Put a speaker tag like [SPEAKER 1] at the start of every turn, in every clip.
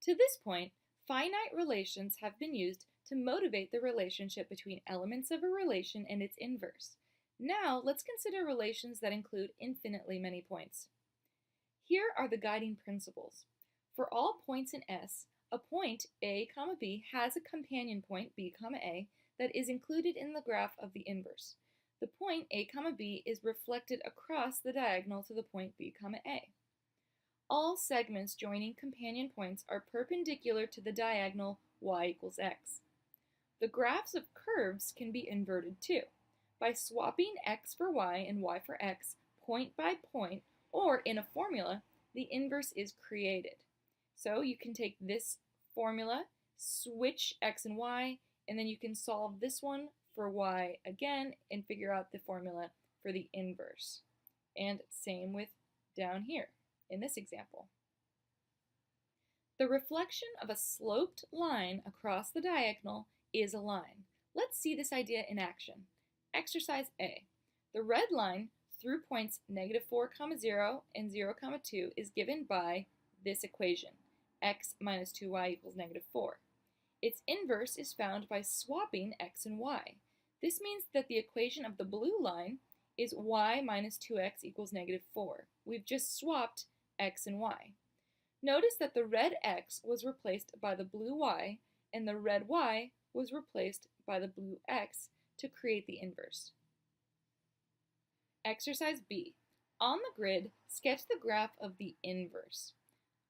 [SPEAKER 1] To this point, finite relations have been used to motivate the relationship between elements of a relation and its inverse. Now, let's consider relations that include infinitely many points. Here are the guiding principles. For all points in S, a point A, B has a companion point B, A that is included in the graph of the inverse. The point A, B is reflected across the diagonal to the point B, A. All segments joining companion points are perpendicular to the diagonal y equals x. The graphs of curves can be inverted too, by swapping x for y and y for x, point by point, or in a formula, the inverse is created. So you can take this formula, switch x and y, and then you can solve this one for y again and figure out the formula for the inverse. And same with down here in this example. The reflection of a sloped line across the diagonal is a line. Let's see this idea in action. Exercise A. The red line through points -4, 0 and 0, 2 is given by this equation, x minus 2y equals -4. Its inverse is found by swapping x and y. This means that the equation of the blue line is y minus 2x equals -4. We've just swapped x and y. Notice that the red x was replaced by the blue y, and the red y was replaced by the blue x to create the inverse. Exercise B. On the grid, sketch the graph of the inverse.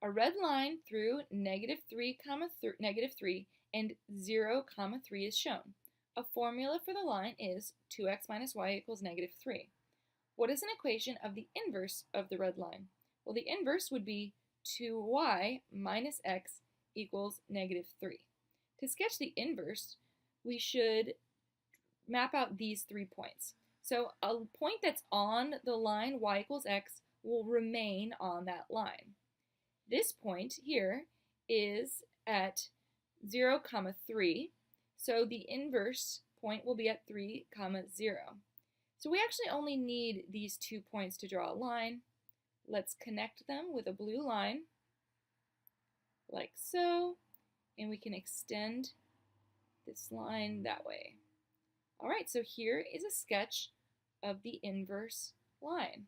[SPEAKER 1] A red line through -3, -3 and 0, 3 is shown. A formula for the line is 2x minus y equals -3. What is an equation of the inverse of the red line? Well, the inverse would be 2y minus x equals -3. To sketch the inverse, we should map out these 3 points. So a point that's on the line y equals x will remain on that line. This point here is at 0, 3, so the inverse point will be at 3, 0. So we actually only need these 2 points to draw a line. Let's connect them with a blue line, like so, and we can extend this line that way. All right, so here is a sketch of the inverse line.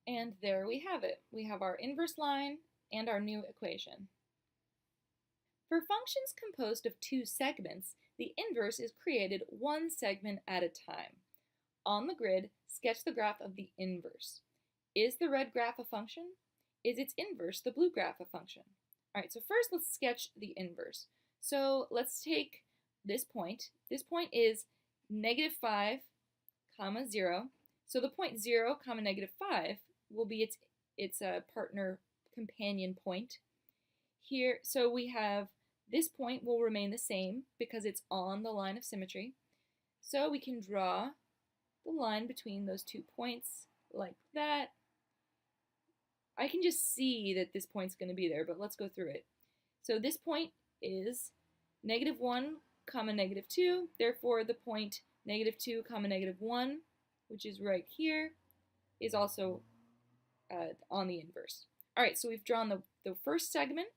[SPEAKER 1] And there we have it. We have our inverse line and our new equation. For functions composed of 2 segments, the inverse is created 1 segment at a time. On the grid, sketch the graph of the inverse. Is the red graph a function? Is its inverse the blue graph a function? All right, so first let's sketch the inverse. So let's take this point. This point is -5, 0. So the point 0, -5 will be its partner companion point. Here, so we have this point will remain the same because it's on the line of symmetry. So we can draw the line between those 2 points like that. I can just see that this point's going to be there, but let's go through it. So this point is -1, -2. Therefore, the point -2, -1, which is right here, is also on the inverse. All right, so we've drawn the first segment.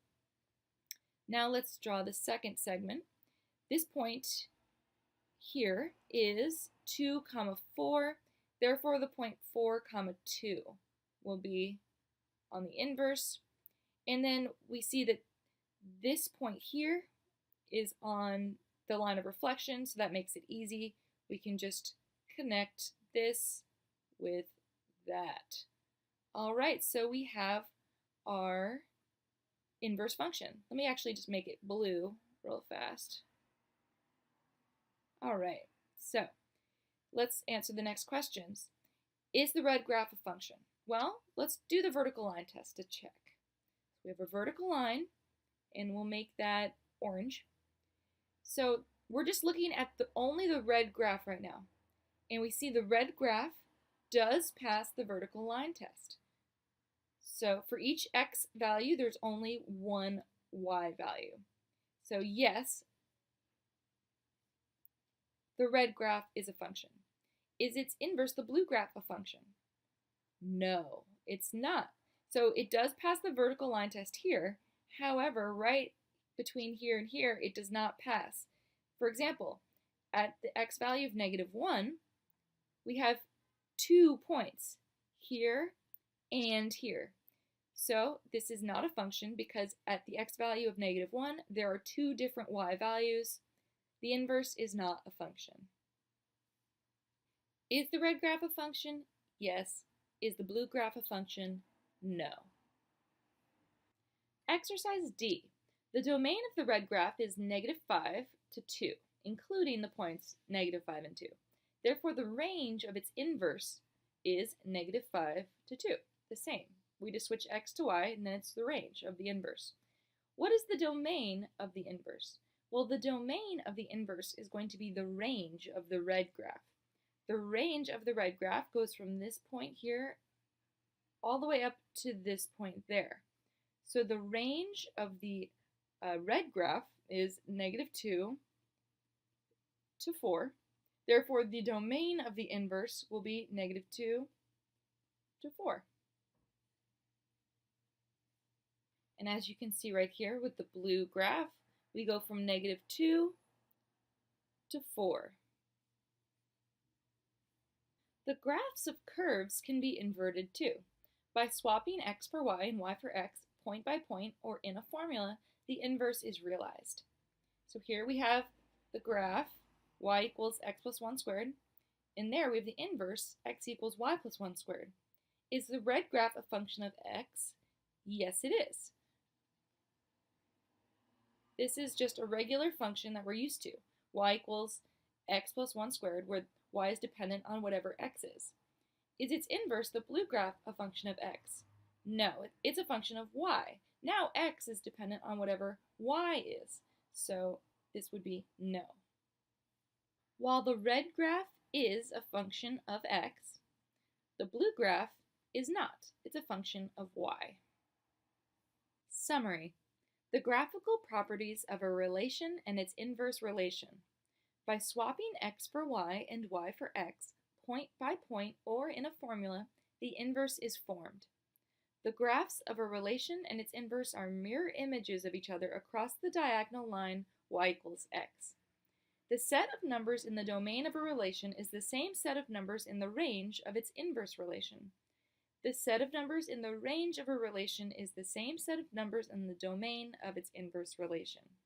[SPEAKER 1] Now let's draw the second segment. This point here is 2, 4. Therefore, the point 4, 2 will be on the inverse. And then we see that this point here is on the line of reflection, so that makes it easy. We can just connect this with that. All right, so we have our inverse function. Let me actually just make it blue real fast. All right, so let's answer the next questions. Is the red graph a function? Well, let's do the vertical line test to check. We have a vertical line, and we'll make that orange. So we're just looking at only the red graph right now. And we see the red graph does pass the vertical line test. So for each x value, there's only one y value. So yes, the red graph is a function. Is its inverse, the blue graph, a function? No, it's not. So it does pass the vertical line test here. However, right between here and here, it does not pass. For example, at the x value of -1, we have 2 points, here and here. So this is not a function because at the x value of -1, there are 2 different y values. The inverse is not a function. Is the red graph a function? Yes. Is the blue graph a function? No. Exercise D. The domain of the red graph is -5 to 2, including the points -5 and 2. Therefore, the range of its inverse is -5 to 2, the same. We just switch x to y, and then it's the range of the inverse. What is the domain of the inverse? Well, the domain of the inverse is going to be the range of the red graph. The range of the red graph goes from this point here all the way up to this point there. So the range of the red graph is -2 to 4. Therefore, the domain of the inverse will be -2 to 4. And as you can see right here with the blue graph, we go from -2 to 4. The graphs of curves can be inverted too. By swapping x for y and y for x, point by point, or in a formula, the inverse is realized. So here we have the graph, y equals x plus 1 squared. In there we have the inverse, x equals y plus 1 squared. Is the red graph a function of x? Yes, it is. This is just a regular function that we're used to. Y equals x plus 1 squared, where y is dependent on whatever x is. Is its inverse, the blue graph, a function of x? No, it's a function of y. Now x is dependent on whatever y is, so this would be no. While the red graph is a function of x, the blue graph is not. It's a function of y. Summary. The graphical properties of a relation and its inverse relation. By swapping x for y and y for x, point by point or in a formula, the inverse is formed. The graphs of a relation and its inverse are mirror images of each other across the diagonal line y equals x. The set of numbers in the domain of a relation is the same set of numbers in the range of its inverse relation. The set of numbers in the range of a relation is the same set of numbers in the domain of its inverse relation.